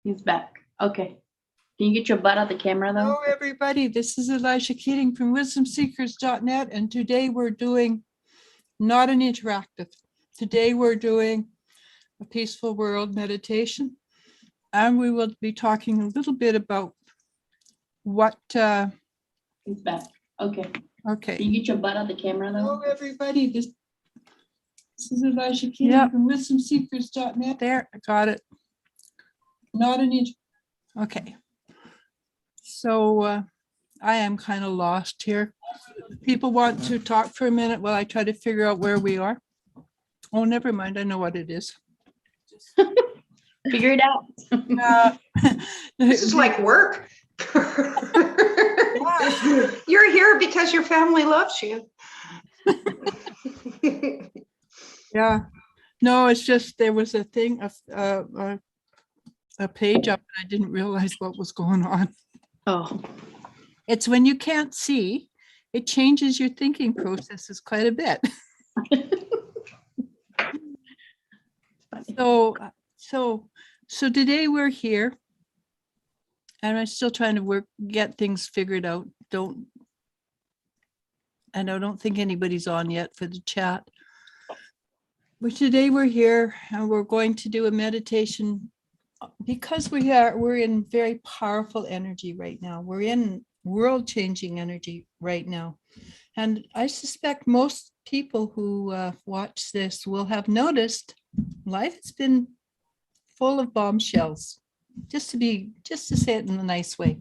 He's back. Okay. Can you get your butt out the camera though? Hello, everybody. This is Elijah Keating from wisdomseekers.net, and today we're doing not an interactive. Today we're doing a peaceful world meditation, and we will be talking a little bit about what. He's back. Okay. Can Okay. you get your butt out the camera though? Hello, everybody. This is Elijah Keating from wisdomseekers.net. There, I got it. Not an inch. Okay. So I am kind of lost here. People want to talk for a minute while I try to figure out where we are. Oh, never mind. I know what it is. Figure it out. This is like work. You're here because your family loves you. Yeah. No, it's just there was a thing, a page up, and I didn't realize what was going on. Oh. It's when you can't see, it changes your thinking processes quite a bit. So today we're here, and I'm still trying to get things figured out. I don't think anybody's on yet for the chat. But today we're here, and we're going to do a meditation because we're in very powerful energy right now. We're in world-changing energy right now. And I suspect most people who watch this will have noticed life has been full of bombshells, just to say it in a nice way.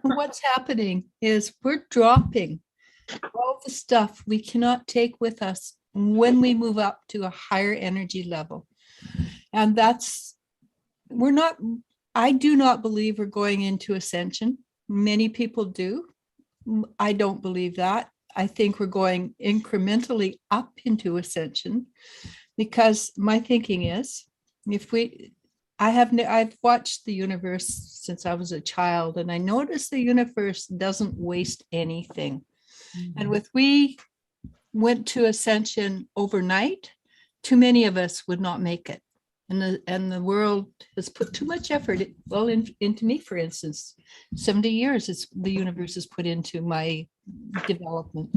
And what's happening is we're dropping all the stuff we cannot take with us when we move up to a higher energy level. And I do not believe we're going into ascension. Many people do. I don't believe that. I think we're going incrementally up into ascension, because my thinking is, I've watched the universe since I was a child, and I noticed the universe doesn't waste anything. Mm-hmm. And we went to ascension overnight, too many of us would not make it. And the world has put too much effort, into me, for instance. 70 years the universe has put into my development.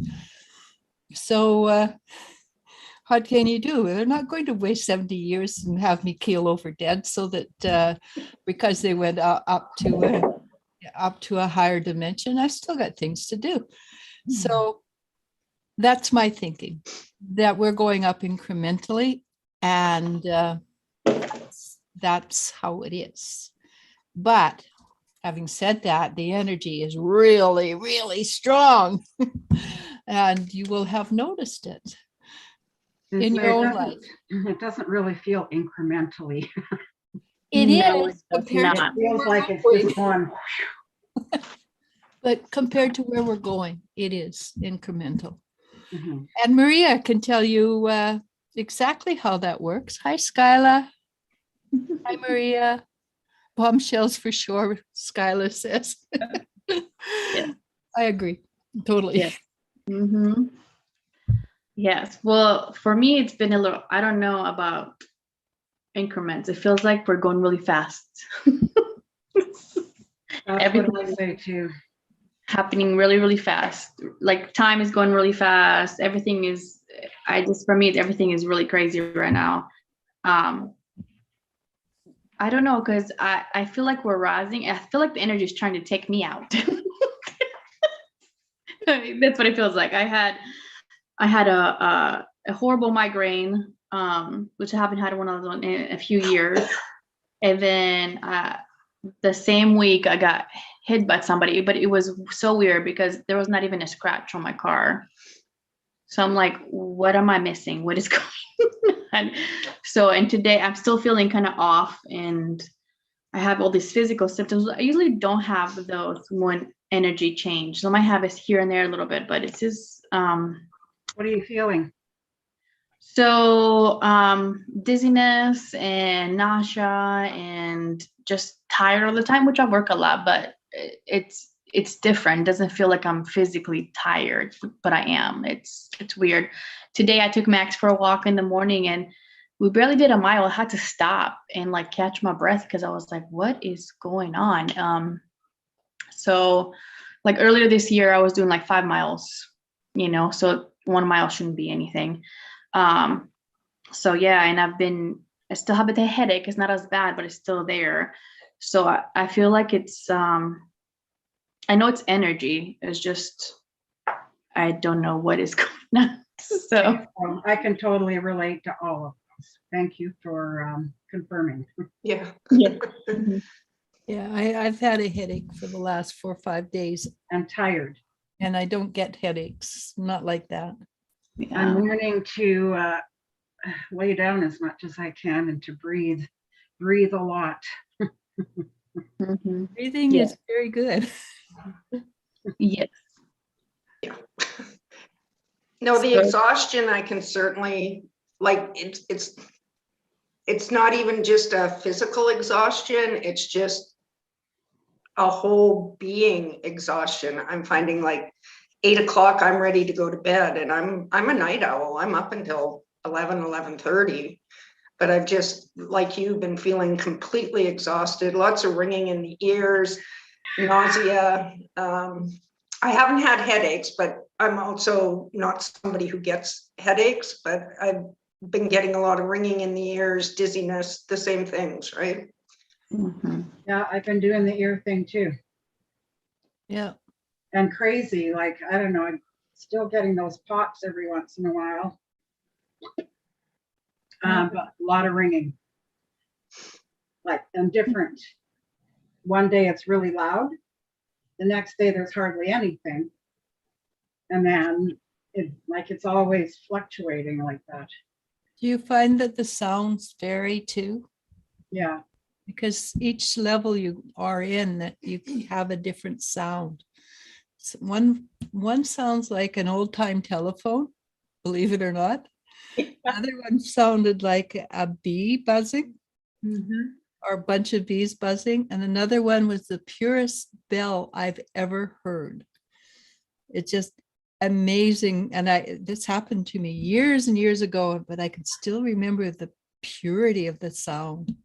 So what can you do? They're not going to waste 70 years and have me keel over dead, so that because they went up to a higher dimension, I still got things to do. So that's my thinking, that we're going up incrementally, and that's how it is. But having said that, the energy is really, really strong, and you will have noticed it in your own life. It doesn't really feel incrementally. It is compared to it feels like it's just one. But compared to where we're going, it is incremental. Mm-hmm. And Maria can tell you exactly how that works. Hi, Skyla. Hi, Maria. Bombshells for sure, Skyla says. Yeah. I agree. Totally. Yeah. Mm-hmm. Yes. Well, for me, it's been a little, I don't know about increments. It feels like we're going really fast. Everything I say too. Happening really, really fast. Like time is going really fast. Everything is, for me, everything is really crazy right now. I don't know, because I feel like we're rising. I feel like the energy is trying to take me out. That's what it feels like. I had a horrible migraine, which I haven't had one of those in a few years. And then the same week I got hit by somebody, but it was so weird because there was not even a scratch on my car. So I'm like, what am I missing? What is going on? And today I'm still feeling kind of off, and I have all these physical symptoms. I usually don't have those when energy change. So I might have it here and there a little bit, but it's just What are you feeling? So dizziness and nausea and just tired all the time, which I work a lot, but it's different. It doesn't feel like I'm physically tired, but I am. It's weird. Today I took Max for a walk in the morning, and we barely did a mile. I had to stop and like catch my breath because I was like, what is going on? So like earlier this year, I was doing like 5 miles, so 1 mile shouldn't be anything. So yeah, and I still have a headache. It's not as bad, but it's still there. So I feel like I know it's energy. It's just, I don't know what is going on. So I can totally relate to all of us. Thank you for confirming. Yeah. yeah. Mhm. Yeah, I've had a headache for the last 4 or 5 days, I'm tired. and I don't get headaches, not like that. I'm Yeah. learning to lay down as much as I can and to breathe a lot. Mhm. Breathing Yeah. is very good. Yes. No, the So- exhaustion, I can certainly, like, it's not even just a physical exhaustion, it's just a whole being exhaustion. I'm finding like 8 o'clock, I'm ready to go to bed, and I'm a night owl. I'm up until 11:30. But I've just, like you, been feeling completely exhausted, lots of ringing in the ears, nausea. I haven't had headaches, but I'm also not somebody who gets headaches, but I've been getting a lot of ringing in the ears, dizziness, the same things, right? Mhm. Yeah, I've been doing the ear thing too. Yeah. And crazy, like, I don't know, I'm still getting those pops every once in a while. But a lot of ringing. Like, and different. One day it's really loud. The next day there's hardly anything. And then it's always fluctuating like that. Do you find that the sounds vary too? Yeah. Because each level you are in, that you have a different sound. One sounds like an old time telephone, believe it or not. Another one sounded like a bee buzzing, or a bunch of bees buzzing, and another one was the purest bell I've ever heard. It's just amazing. And this happened to me years and years ago, but I can still remember the purity of the sound.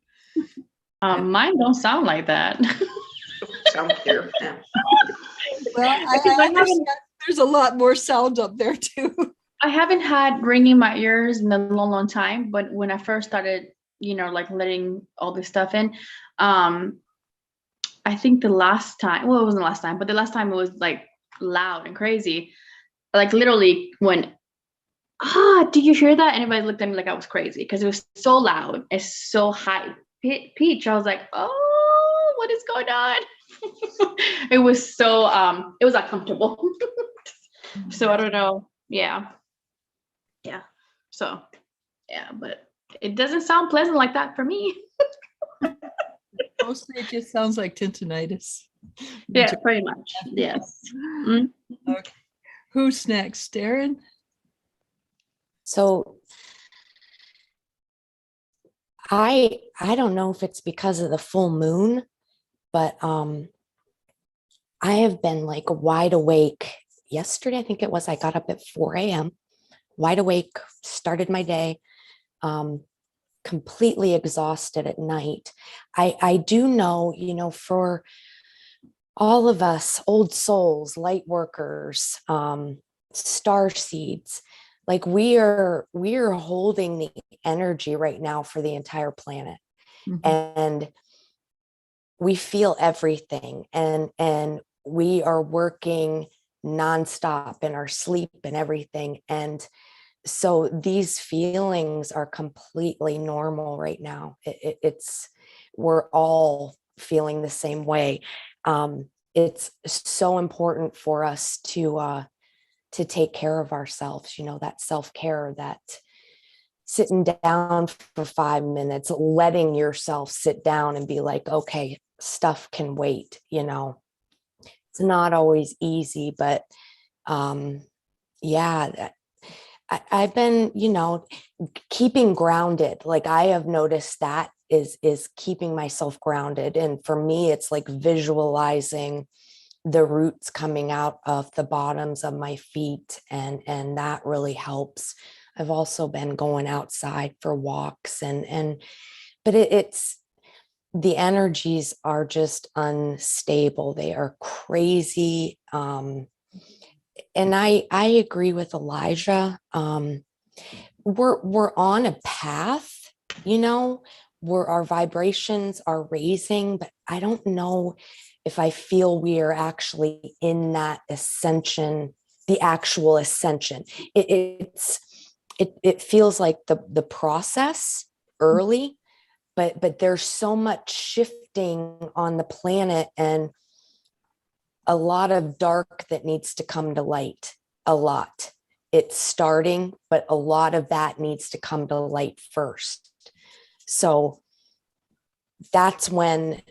Mine don't sound like that. Sound clear. Yeah. Well, I Because I understand there's a lot more sound up there too. I haven't had ringing in my ears in a long, long time, but when I first started, like letting all this stuff in, I think the last time, well, it wasn't the last time, but the last time it was like loud and crazy. Like literally when, do you hear that? Everybody looked at me like I was crazy because it was so loud. It's so high pitch. I was like, oh, what is going on? It was so, it was uncomfortable. So I don't know. Yeah. So, yeah, but it doesn't sound pleasant like that for me. Mostly it just sounds like tinnitus. Yeah, pretty much. Yes. Mm. Okay. Who's next, Darren? So I don't know if it's because of the full moon, but I have been like wide awake. Yesterday, I think it was, I got up at 4 a.m., wide awake, started my day, completely exhausted at night. I do know, for all of us old souls, light workers, star seeds, like we are holding the energy right now for the entire planet. And we feel everything, and we are working nonstop in our sleep and everything. And so these feelings are completely normal right now. We're all feeling the same way. It's so important for us to take care of ourselves, that self-care, that sitting down for 5 minutes, letting yourself sit down and be like, okay, stuff can wait. It's not always easy, but yeah, I've been, keeping grounded. Like I have noticed that is keeping myself grounded. And for me, it's like visualizing the roots coming out of the bottoms of my feet. And that really helps. I've also been going outside for walks but it's the energies are just unstable. They are crazy. And I agree with Elijah. We're on a path, you know, where our vibrations are raising, but I don't know if I feel we are actually in that ascension, the actual ascension. It feels like the process early, but there's so much shifting on the planet and a lot of dark that needs to come to light. A lot. It's starting, but a lot of that needs to come to light first. So that's when,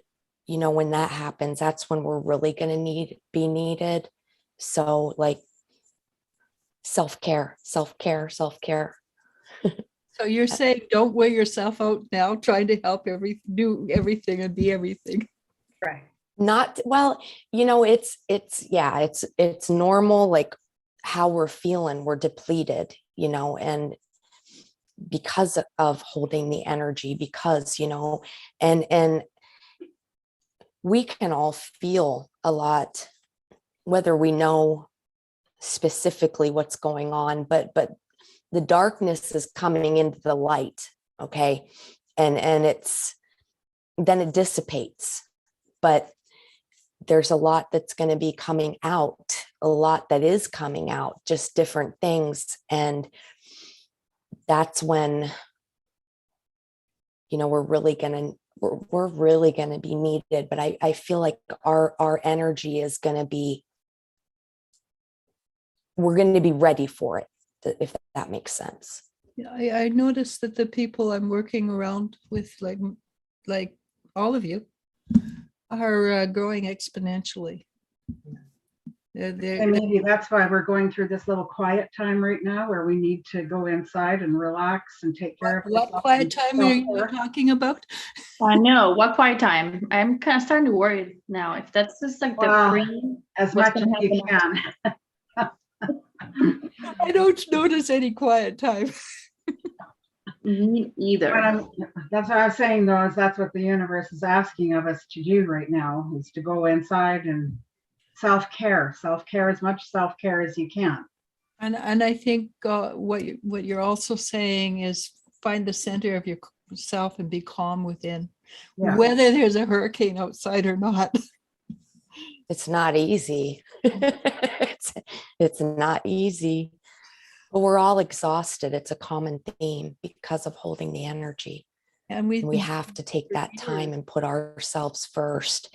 you know, when that happens, that's when we're really going to be needed. So like self-care. So you're saying don't wear yourself out now, trying to help do everything and be everything. Right. Not well, you know, it's normal, like how we're feeling, we're depleted, you know, and because of holding the energy, because, you know, and we can all feel a lot, whether we know specifically what's going on, but the darkness is coming into the light, okay, and then it dissipates, but there's a lot that's going to be coming out, a lot that is coming out, just different things. And that's when, you know, we're really going to be needed. But I feel like our energy is going to be, we're going to be ready for it, if that makes sense. Yeah, I noticed that the people I'm working around with, like all of you, are growing exponentially. And maybe that's why we're going through this little quiet time right now where we need to go inside and relax and take care of What ourselves quiet and time are you self-care. talking about? I know, what quiet time? I'm kind of starting to worry now if that's just like the Well, free. As What's much as gonna you happen can. I don't notice any quiet time. Me But either. that's what I was saying though, is that's what the universe is asking of us to do right now, is to go inside and self-care as much self-care as you can. And I think what you're also saying is find the center of yourself and be calm within, Yeah. whether there's a hurricane outside or not. It's not easy. It's not easy. But we're all exhausted. It's a common theme because of holding the energy. And We have to take that time and put ourselves first,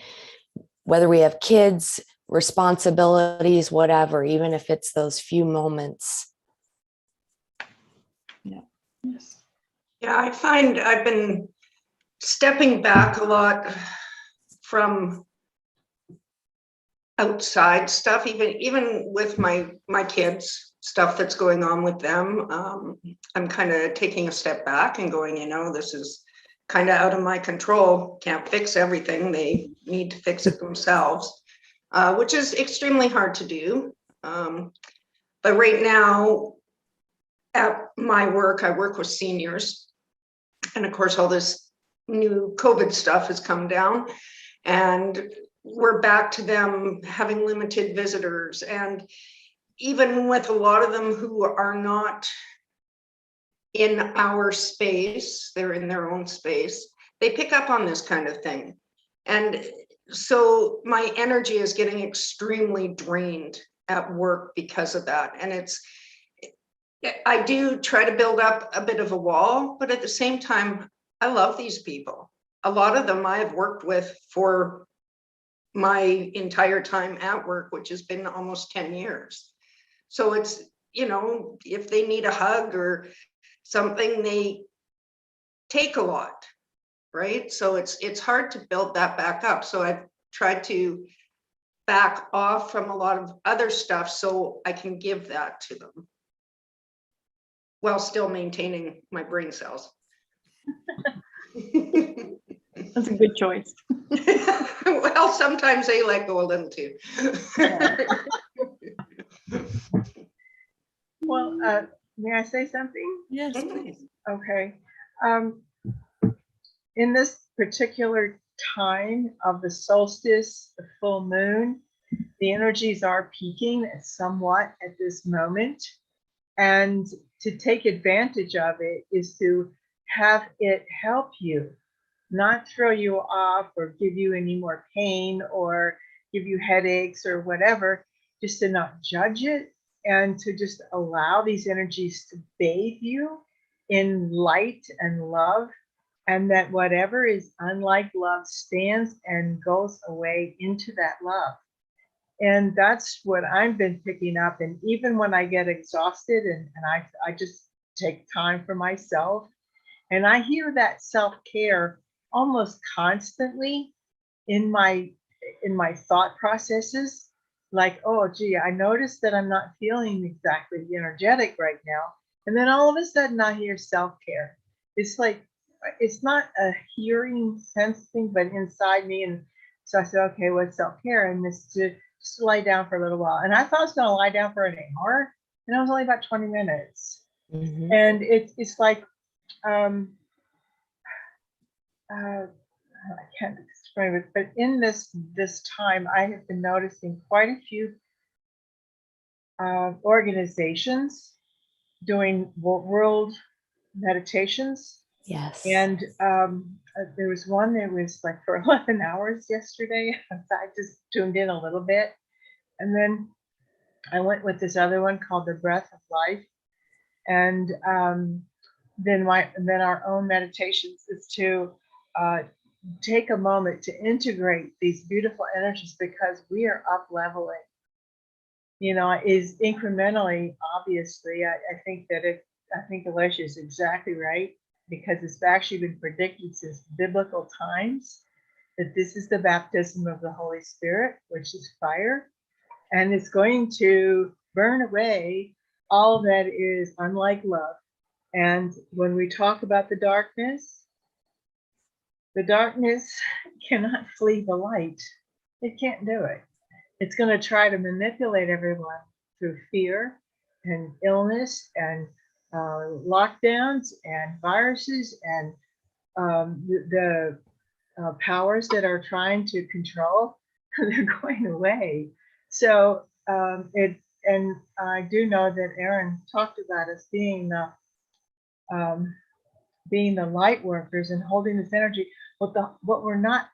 whether we have kids, responsibilities, whatever, even if it's those few moments. Yes. Yeah, I find I've been stepping back a lot from outside stuff, even with my kids, stuff that's going on with them. I'm kind of taking a step back and going, you know, this is kind of out of my control. Can't fix everything. They need to fix it themselves, which is extremely hard to do. But right now at my work, I work with seniors. And of course, all this new COVID stuff has come down, and we're back to them having limited visitors. And even with a lot of them who are not in our space, they're in their own space, they pick up on this kind of thing. And so my energy is getting extremely drained at work because of that. And I do try to build up a bit of a wall, but at the same time, I love these people. A lot of them I have worked with for my entire time at work, which has been almost 10 years. So it's, you know, if they need a hug or something, they take a lot, right? So it's hard to build that back up. So I've tried to back off from a lot of other stuff so I can give that to them while still maintaining my brain cells. That's a good choice. Well, sometimes they let go a little too. Well, May I say something? Yes, Mhm. please. Okay. Um, in this particular time of the solstice, the full moon, the energies are peaking somewhat at this moment. And to take advantage of it is to have it help you, not throw you off or give you any more pain or give you headaches or whatever, just to not judge it and to just allow these energies to bathe you in light and love. And that whatever is unlike love stands and goes away into that love. And that's what I've been picking up. And even when I get exhausted and I just take time for myself, and I hear that self-care almost constantly in my thought processes. Like, oh gee, I noticed that I'm not feeling exactly energetic right now. And then all of a sudden I hear self-care. It's like it's not a hearing sense thing, but inside me. And so I said, okay, what's self-care? And this to just lie down for a little while. And I thought I was gonna lie down for an hour, and it was only about 20 minutes. Mhm. And it's like um I can't explain it, but in this time, I have been noticing quite a few organizations doing world meditations, Yes. and there was one that was like for 11 hours yesterday. I just tuned in a little bit, and then I went with this other one called the Breath of Life, and then our own meditations is to uh, take a moment to integrate these beautiful energies because we are up leveling. You know, is incrementally, obviously. I think that I think Alicia is exactly right because it's actually been predicted since biblical times that this is the baptism of the Holy Spirit, which is fire, and it's going to burn away all that is unlike love. And when we talk about the darkness cannot flee the light. It can't do it. It's going to try to manipulate everyone through fear and illness and lockdowns and viruses and the powers that are trying to control. They're going away. So and I do know that Aaron talked about us um, being the light workers and holding this energy. What we're not,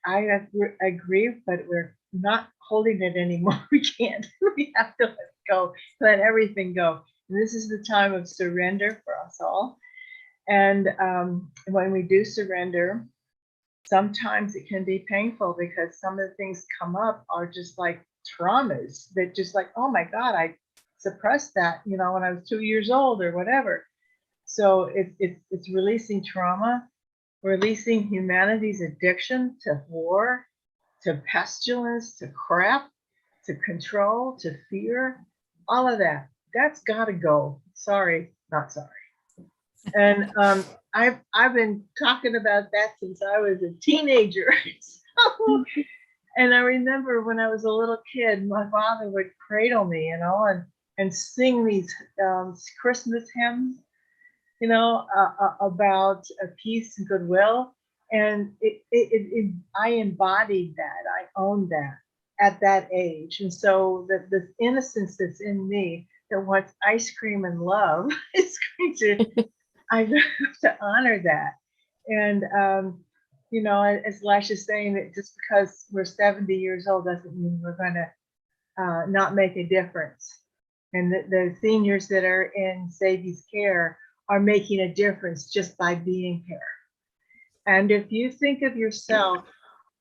I agree, but we're not holding it anymore. We can't. We have to let go, let everything go. And this is the time of surrender for us all. And when we do surrender, sometimes it can be painful because some of the things come up are just like traumas that just like, oh my God, I suppressed that, you know, when I was 2 years old or whatever. So it's releasing trauma, releasing humanity's addiction to war, to pestilence, to crap, to control, to fear, all of that. That's got to go. Sorry, not sorry. And I've been talking about that since I was a teenager. So, and I remember when I was a little kid, my father would cradle me, you know, and sing these Christmas hymns, you know, about peace and goodwill. And I embodied that. I owned that at that age. And so the innocence that's in me that wants ice cream and love is going to, I have to honor that. And, you know, as Lash is saying, that just because we're 70 years old doesn't mean we're going to not make a difference. And the seniors that are in Sadie's care are making a difference just by being here. And if you think of yourself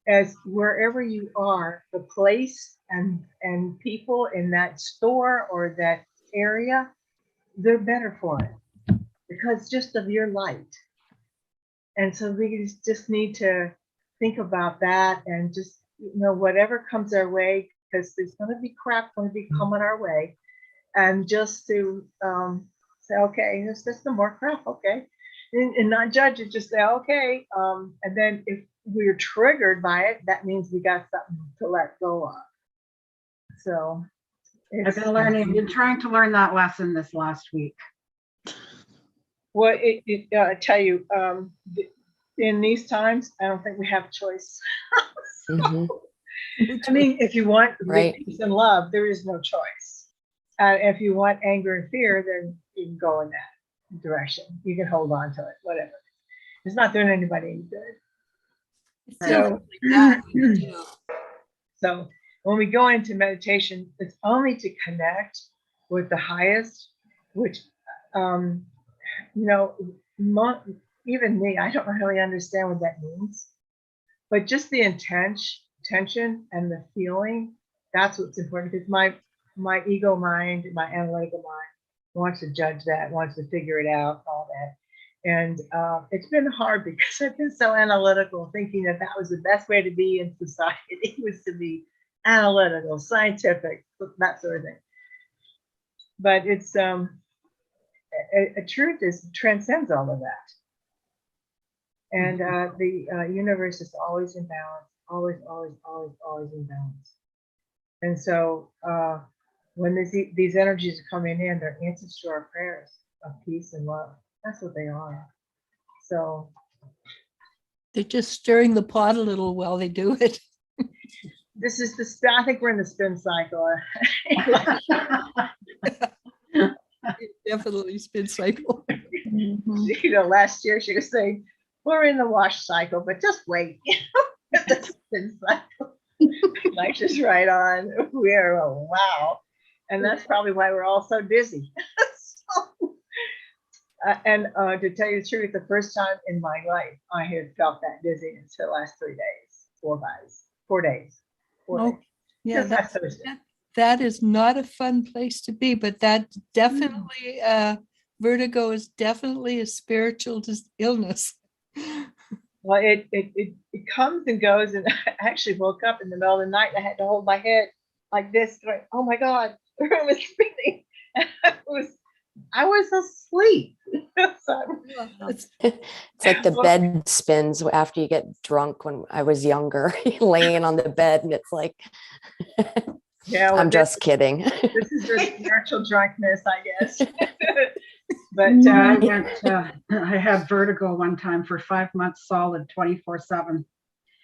as wherever you are, the place and people in that store or that area, they're better for it because just of your light. And so we just need to think about that and just, you know, whatever comes our way, because there's going to be crap going to be coming our way. And just to say, okay, there's just some more crap, okay, and not judge it, just say, okay. And then if we're triggered by it, that means we got something to let go of. So I've been trying to learn that lesson this last week. Well, I tell you, in these times, I don't think we have a choice. Mhm. I mean, if you want Right. peace and love, there is no choice. If you want anger and fear, then you can go in that direction. You can hold on to it, whatever. It's not doing anybody any good. It feels So, like that, too. so when we go into meditation, it's only to connect with the highest, which, you know, even me, I don't really understand what that means. But just the intention and the feeling, that's what's important, because my ego mind, my analytical mind wants to judge that, wants to figure it out, all that. And it's been hard because I've been so analytical, thinking that that was the best way to be in society, was to be analytical, scientific, that sort of thing. But it's a truth is transcends all of that. And the universe is always in balance, always, always, always, always in balance. And so when these energies are coming in, they're answers to our prayers of peace and love. That's what they are. So They're just stirring the pot a little while they do it. this is I think we're in the spin cycle. Definitely spin cycle. Mhm. You know, last year she was saying, we're in the wash cycle, but just wait. The spin cycle. Like just right on. We're, oh, wow. And that's probably why we're all so dizzy. So, and to tell you the truth, the first time in my life I had felt that dizziness for the last 3 days, 4 days, 4 days. 4 Oh, days. yeah, Just last Thursday. that is not a fun place to be, but that definitely, vertigo is definitely a spiritual illness. Well, it comes and goes, and I actually woke up in the middle of the night and I had to hold my head like this, going, oh my God, the room is spinning. I was asleep. So, It's- It's like the bed spins after you get drunk. When I was younger, laying on the bed, and it's like, yeah, well, I'm just kidding. this is your spiritual drunkenness, I guess. But I had vertigo one time for 5 months solid, 24/7.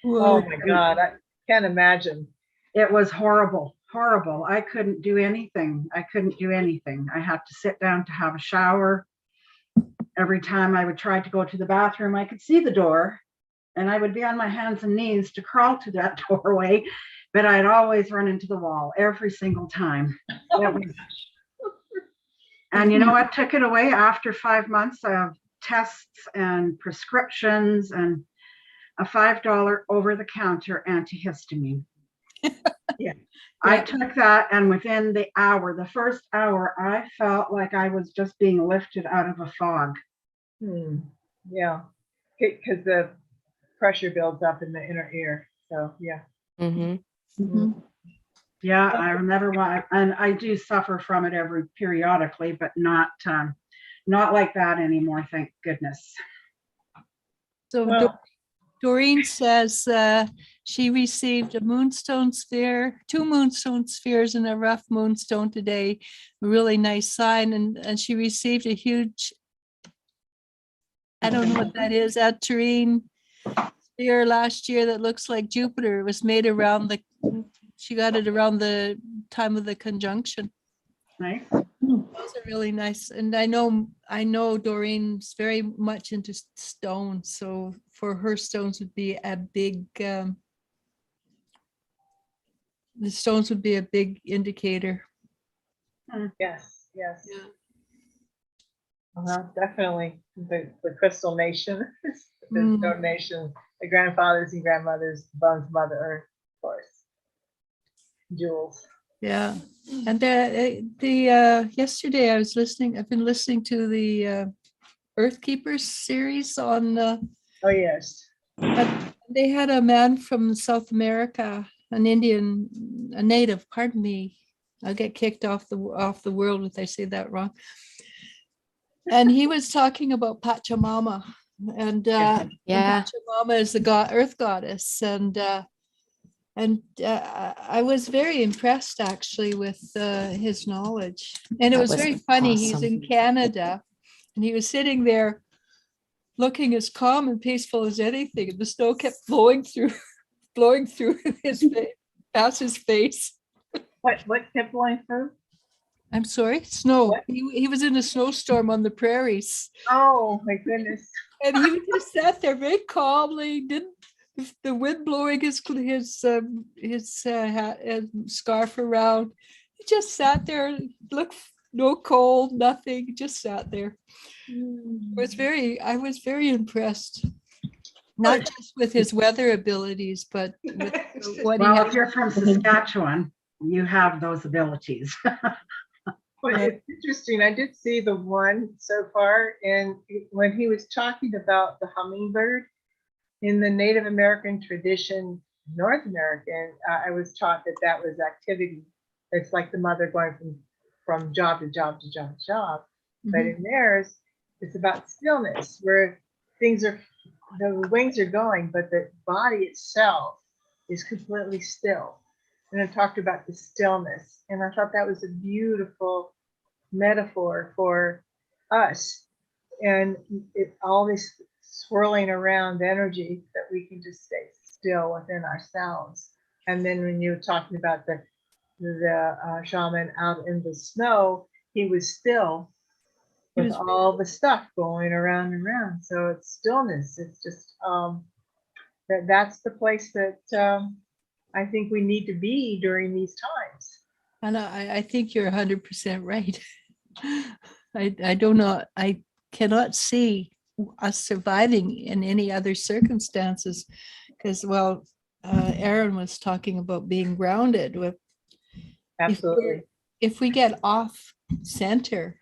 oh Whoa. my God, I can't imagine. It was horrible, horrible. I couldn't do anything. I had to sit down to have a shower. Every time I would try to go to the bathroom, I could see the door, and I would be on my hands and knees to crawl to that doorway, but I'd always run into the wall every single time. And you know what took it away after 5 months of tests and prescriptions and a $5 over-the-counter antihistamine. Yeah. I Yeah. took that, and within the first hour, I felt like I was just being lifted out of a fog. Yeah, because the pressure builds up in the inner ear. So yeah. Hmm. Mhm. Yeah, I remember why, and I do suffer from it periodically, but not like that anymore, thank goodness. So Well, Doreen says she received a moonstone sphere, 2 moonstone spheres and a rough moonstone today. A really nice sign. And she received a huge, I don't know what that is, a terrain sphere last year that looks like Jupiter. It was made she got it around the time of the conjunction. Right? Those are really nice. And I know Doreen's very much into stones. So for her, stones would be a big, the stones would be a big indicator. yes, yes. Yeah. Definitely the crystal nation, the Mm. stone nation, the grandfathers and grandmothers, Bones, Mother Earth, of course. Jewels. Yeah. And yesterday I've been listening to the Earth Keepers series on Oh, yes. they had a man from South America, a native, pardon me. I'll get kicked off the world if I say that wrong. And he was talking about Pachamama. And Yeah. Pachamama is the earth goddess. And And I was very impressed actually with his knowledge. And it That was was very funny. He's awesome. in Canada and he was sitting there looking as calm and peaceful as anything. And the snow kept blowing through, blowing through his face, past his face. What kept going through? I'm sorry, snow. What? He was in a snowstorm on the prairies. Oh, my goodness. And he just sat there very calmly, didn't the wind blowing scarf around. He just sat there, looked no cold, nothing, just sat there. I was very impressed. Not just with his weather abilities, but with what he Well, if had. you're from Saskatchewan, you have those abilities. But it's interesting. I did see the one so far, and when he was talking about the hummingbird in the Native American tradition, North American, I was taught that that was activity. It's like the mother going from job to job to job to job. But in theirs, it's about stillness, where things are, the wings are going, but the body itself is completely still. And I talked about the stillness, and I thought that was a beautiful metaphor for us, and all this swirling around energy that we can just stay still within ourselves. And then when you were talking about the shaman out in the snow, he was still He with was all the stuff going around and around. So it's stillness. It's just that's the place that I think we need to be during these times. And I think you're 100% right. I don't know. I cannot see us surviving in any other circumstances because, well, Aaron was talking about being grounded with Absolutely. if we get off center,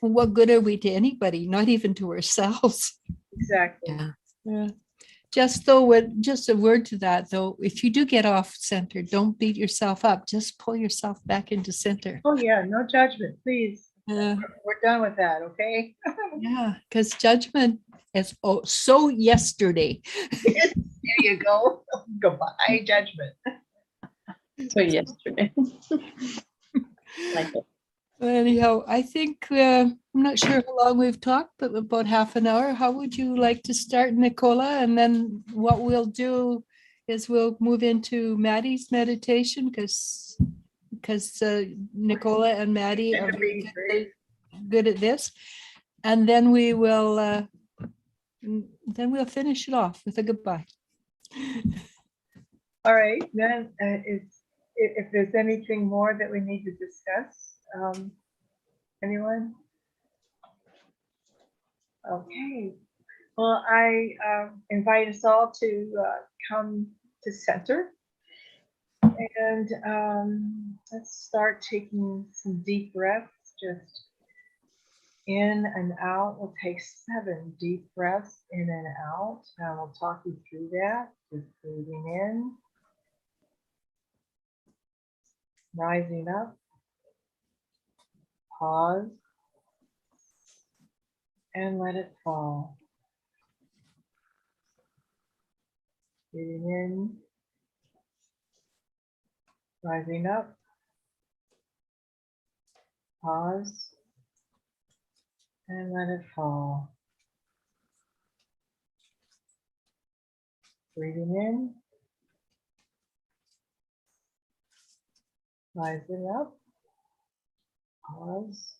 what good are we to anybody? Not even to ourselves. Exactly. Yeah. Yeah. Just a word to that though, if you do get off center, don't beat yourself up. Just pull yourself back into center. Oh yeah, no judgment, please. Yeah. We're done with that, okay? Yeah, because judgment is so yesterday. There you go. Goodbye, judgment. So yesterday. Like it. Anyhow, I think I'm not sure how long we've talked, but about half an hour. How would you like to start, Nicola? And then what we'll do is we'll move into Maddie's meditation because Nicola and Maddie are very good at this. And then we'll finish it off with a goodbye. All right, then if there's anything more that we need to discuss, anyone? Okay, well, I invite us all to come to center. And let's start taking some deep breaths, just in and out. We'll take 7 deep breaths in and out. And we'll talk you through that. Just breathing in, rising up, pause, and let it fall. Breathing in, rising up, pause, and let it fall. Breathing in, rising up, pause,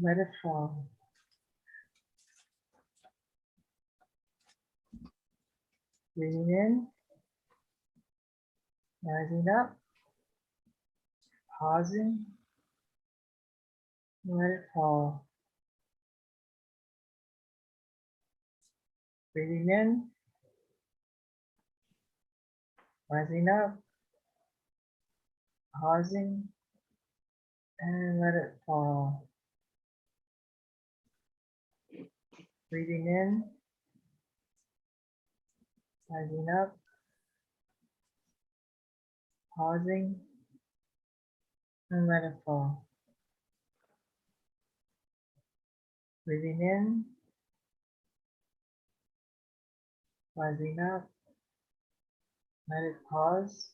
let it fall. Breathing in, rising up, pausing, let it fall. Breathing in, rising up, pausing, and let it fall. Breathing in, rising up, pausing, and let it fall. Breathing in, rising up, Let it pause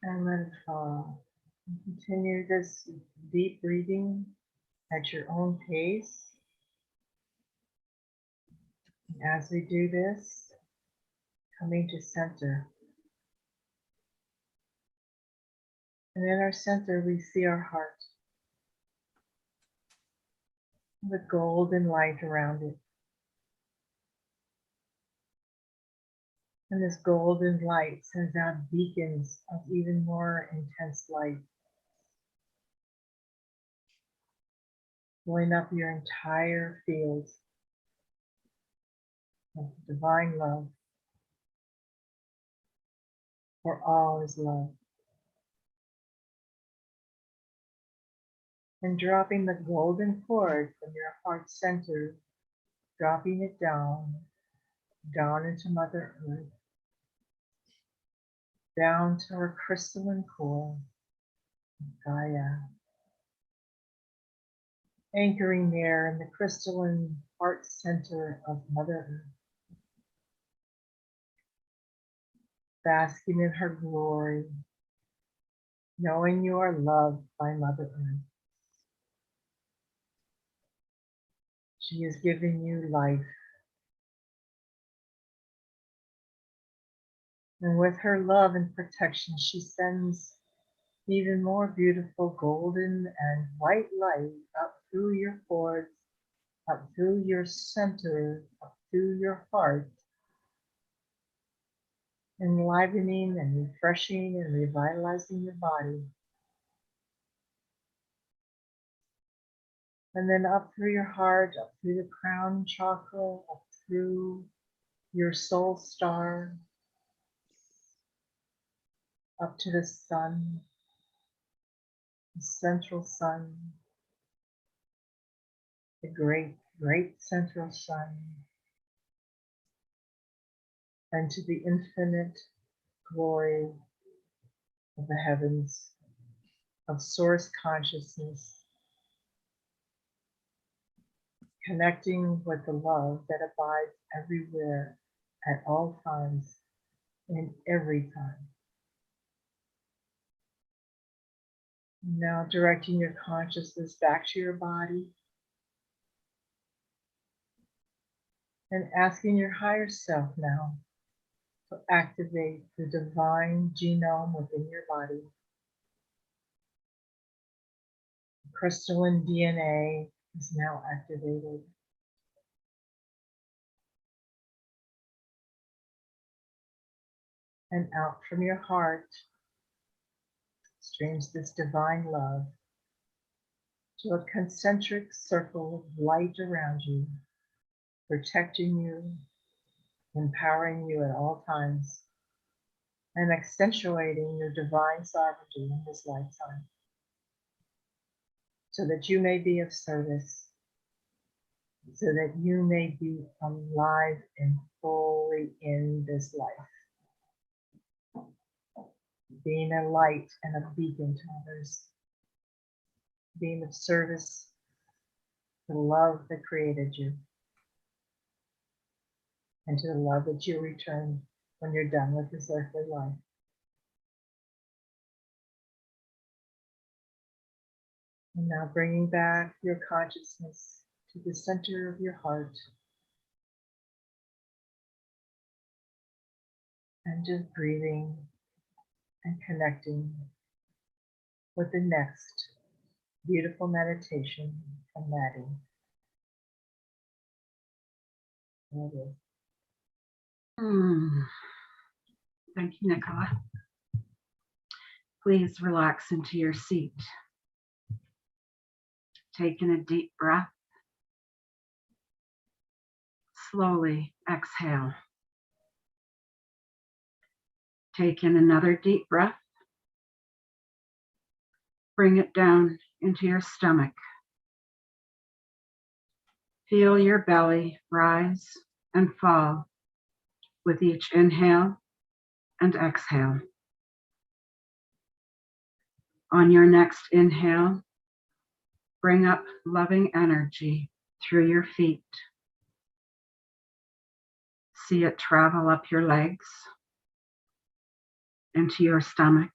and let it fall. And continue this deep breathing at your own pace. And as we do this, coming to center. And in our center, we see our heart with golden light around it. And this golden light sends out beacons of even more intense light, filling up your entire field of divine love, for all is love. And dropping the golden cord from your heart center, dropping it down into Mother Earth, down to our crystalline core, Gaia. Anchoring there in the crystalline heart center of Mother Earth, basking in her glory, knowing you are loved by Mother Earth. She is giving you life. And with her love and protection, she sends even more beautiful golden and white light up through your cords, up through your center, up through your heart, enlivening and refreshing and revitalizing your body. And then up through your heart, up through the crown chakra, up through your soul star, up to the sun, the central sun, the great, great central sun, and to the infinite glory of the heavens, of source consciousness, connecting with the love that abides everywhere, at all times, in every time. Now directing your consciousness back to your body and asking your higher self now to activate the divine genome within your body. Crystalline DNA is now activated. And out from your heart streams this divine love to a concentric circle of light around you, protecting you, empowering you at all times, and accentuating your divine sovereignty in this lifetime, so that you may be of service, so that you may be alive and fully in this life, being a light and a beacon to others, being of service to the love that created you, and to the love that you return when you're done with this earthly life. And now bringing back your consciousness to the center of your heart. And just breathing and connecting with the next beautiful meditation from Maddie. There it is. Thank you, Nicola. Please relax into your seat. Taking a deep breath. Slowly exhale. Take in another deep breath. Bring it down into your stomach. Feel your belly rise and fall with each inhale and exhale. On your next inhale, bring up loving energy through your feet. See it travel up your legs, into your stomach,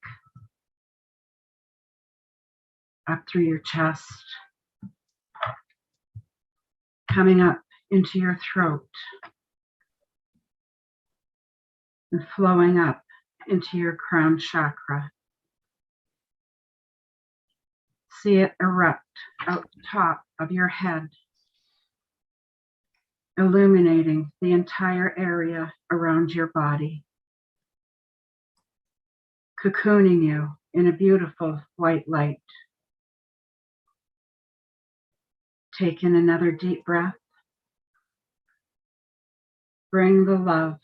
up through your chest, coming up into your throat, and flowing up into your crown chakra. See it erupt out the top of your head, illuminating the entire area around your body, cocooning you in a beautiful white light. Take in another deep breath. Bring the love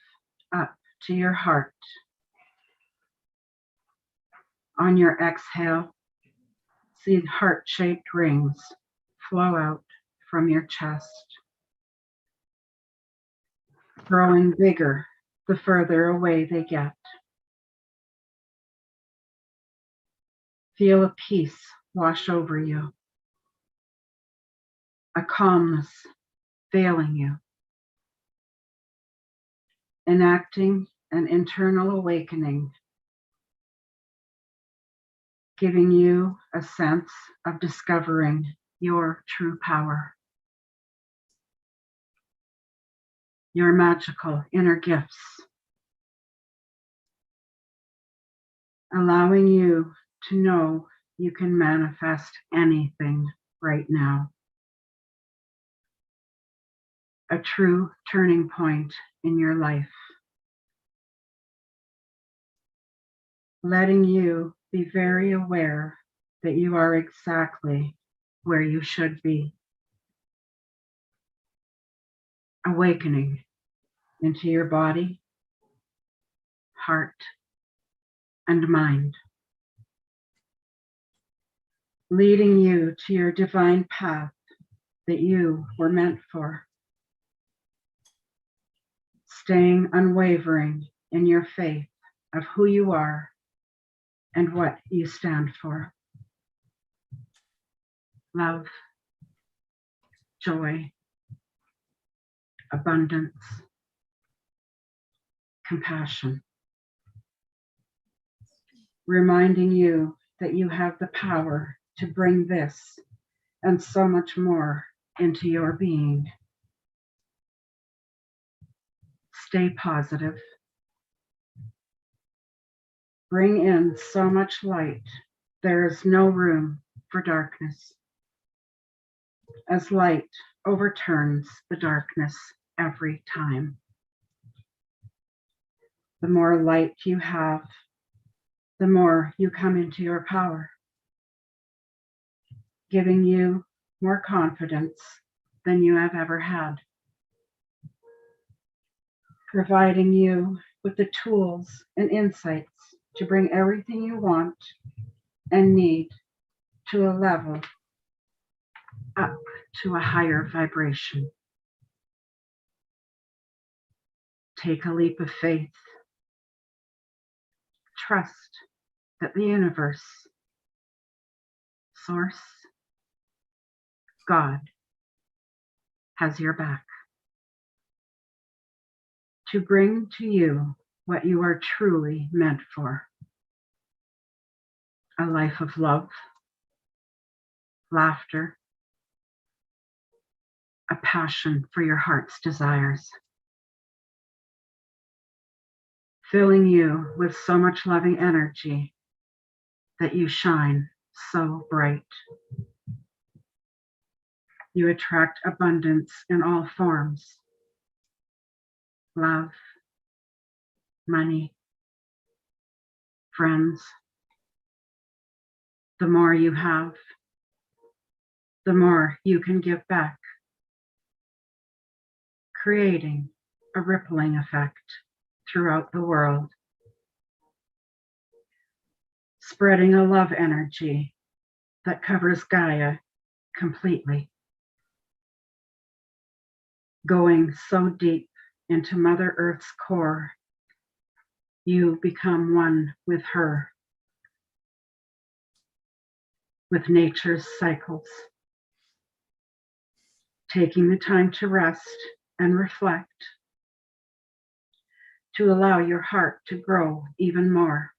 up to your heart. On your exhale, see heart-shaped rings flow out from your chest, growing bigger the further away they get. Feel a peace wash over you, a calmness veiling you, enacting an internal awakening, giving you a sense of discovering your true power, your magical inner gifts, allowing you to know you can manifest anything right now. A true turning point in your life, letting you be very aware that you are exactly where you should be. Awakening into your body, heart, and mind, leading you to your divine path that you were meant for. Staying unwavering in your faith of who you are and what you stand for. Love, joy, abundance, compassion. Reminding you that you have the power to bring this and so much more into your being. Stay positive. Bring in so much light. There is no room for darkness, as light overturns the darkness every time. The more light you have, the more you come into your power, giving you more confidence than you have ever had, providing you with the tools and insights to bring everything you want and need to a level up to a higher vibration. Take a leap of faith. Trust that the universe, Source, God, has your back to bring to you what you are truly meant for. A life of love, laughter, a passion for your heart's desires, filling you with so much loving energy that you shine so bright. You attract abundance in all forms. Love, money, friends. The more you have, the more you can give back, creating a rippling effect throughout the world, spreading a love energy that covers Gaia completely, going so deep into Mother Earth's core, you become one with her, with nature's cycles, taking the time to rest and reflect, to allow your heart to grow even more,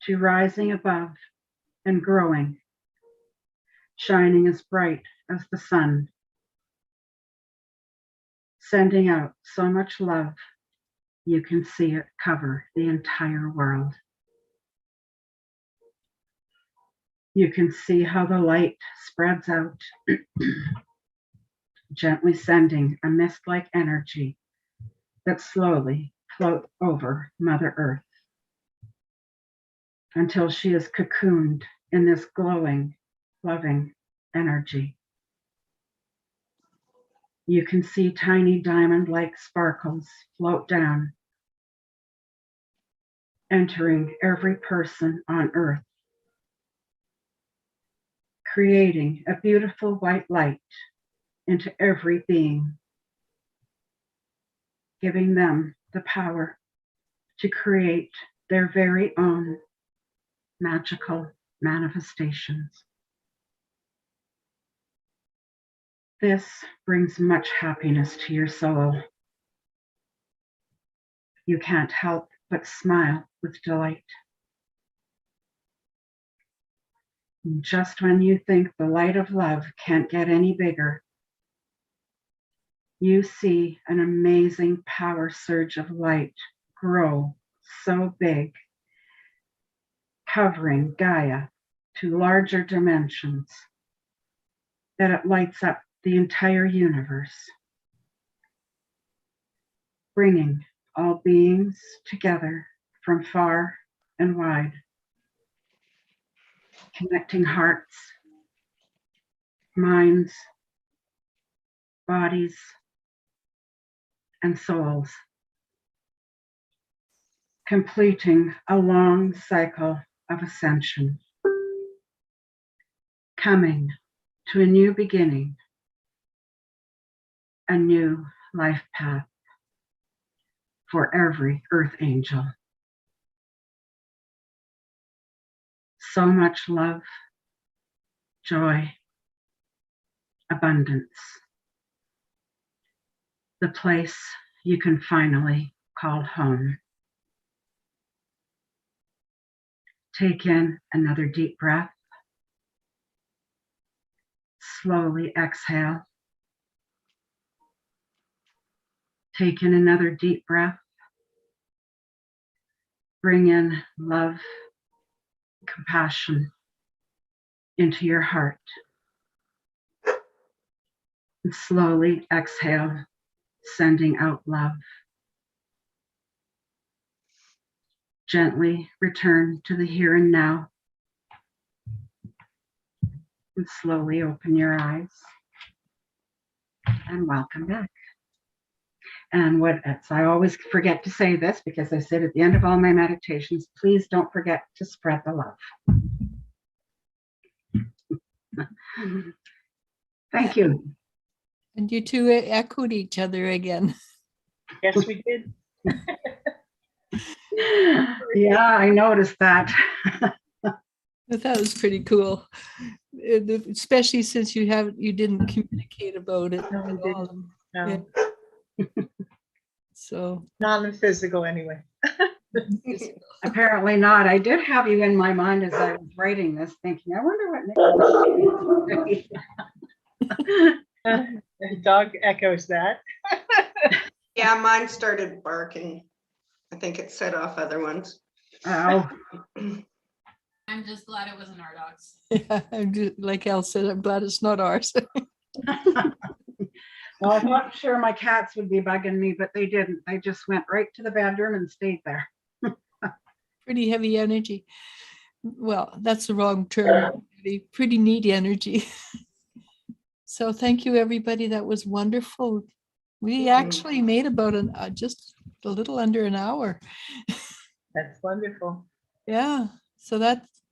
to rising above and growing, shining as bright as the sun, sending out so much love you can see it cover the entire world. You can see how the light spreads out, gently sending a mist-like energy that slowly floats over Mother Earth until she is cocooned in this glowing, loving energy. You can see tiny diamond-like sparkles float down, entering every person on Earth, creating a beautiful white light into every being, giving them the power to create their very own magical manifestations. This brings much happiness to your soul. You can't help but smile with delight. And just when you think the light of love can't get any bigger, you see an amazing power surge of light grow so big, covering Gaia to larger dimensions, that it lights up the entire universe, bringing all beings together from far and wide, connecting hearts, minds, bodies, and souls, completing a long cycle of ascension, coming to a new beginning, a new life path for every earth angel. So much love, joy, abundance. The place you can finally call home. Take in another deep breath. Slowly exhale. Take in another deep breath. Bring in love, compassion into your heart. And slowly exhale, sending out love. Gently return to the here and now. And slowly open your eyes. And welcome back. And I always forget to say this because I said at the end of all my meditations, please don't forget to spread the love. Thank you. And you two echoed each other again. Yes, we did. Yeah, I noticed that. That was pretty cool, especially since you didn't communicate about it. No, we at all. didn't. No, So not in physical anyway. Apparently not. I did have you in my mind as I was writing this, thinking, I wonder what Nick The dog echoes that. Yeah, mine started barking. I think it set off other ones. Oh, I'm just glad it wasn't our dogs. yeah, like Elle said, I'm glad it's not ours. well, I'm not sure my cats would be bugging me, but they didn't. They just went right to the bedroom and stayed there. Pretty heavy energy. Well, that's the wrong term. Pretty neat energy. So thank you, everybody. That was wonderful. We actually made about just a little under an hour. That's wonderful. Yeah. So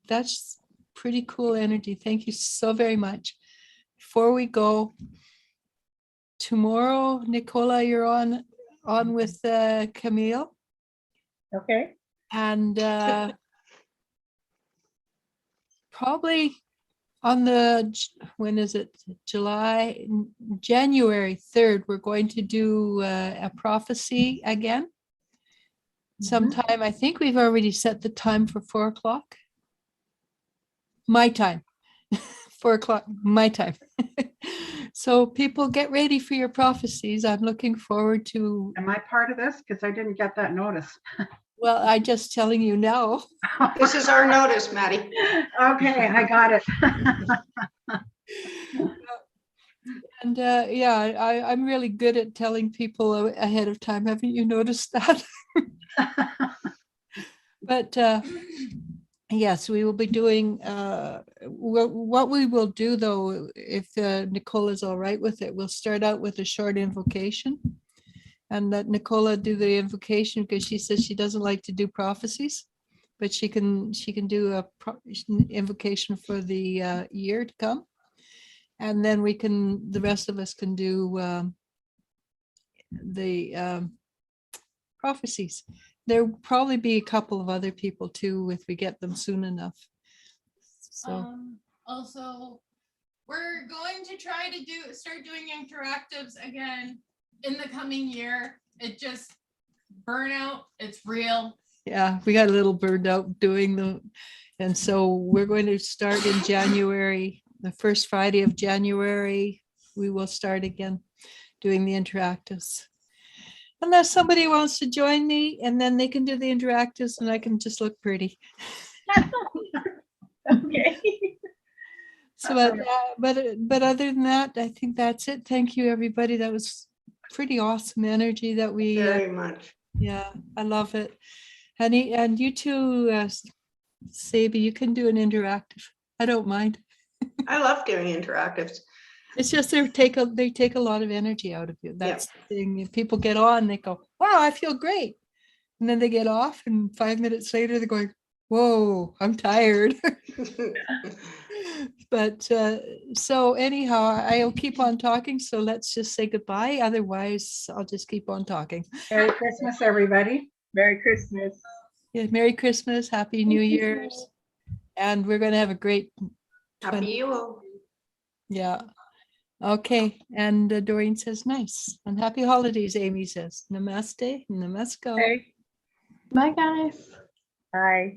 that's pretty cool energy. Thank you so very much. Before we go, tomorrow, Nicola, you're on with Camille. Okay. And probably on when is it? January 3rd, we're going to do a prophecy again. sometime. I think we've already set the time for 4 o'clock. My time, 4 o'clock, my time. So people get ready for your prophecies. I'm looking forward to, Am I part of this? Because I didn't get that notice. well, I just telling you now. This is our notice, Maddie. Okay, I got it. And yeah, I'm really good at telling people ahead of time. Haven't you noticed that? But yes, we will be doing, what we will do though, if Nicola's all right with it, we'll start out with a short invocation. And let Nicola do the invocation because she says she doesn't like to do prophecies, but she can do a invocation for the year to come. And then the rest of us can do the prophecies. There'll probably be a couple of other people too, if we get them soon enough. So, Also, we're going to try to start doing interactives again in the coming year. It just burnout, it's real. yeah, we got a little burned out doing them. And so we're going to start in January, the first Friday of January, we will start again doing the interactives. Unless somebody wants to join me and then they can do the interactives and I can just look pretty. Okay. So, but other than that, I think that's it. Thank you, everybody. That was pretty awesome energy that we, Very much. yeah, I love it. And you too, Sabi, you can do an interactive. I don't mind. I love doing interactives. It's just they take a lot of energy out of you. That's the thing. If people get on, they go, wow, I feel great. And then they get off and 5 minutes later they're going, whoa, I'm tired. But so anyhow, I'll keep on talking. So let's just say goodbye. Otherwise, I'll just keep on talking. Merry Christmas, everybody. Merry Christmas. Yeah, Merry Christmas, Happy New Year's. And we're going to have a great, Happy Yule. yeah. Okay. And Doreen says nice. And happy holidays, Amy says. Namaste, namaskar. Okay, Bye, guys. bye.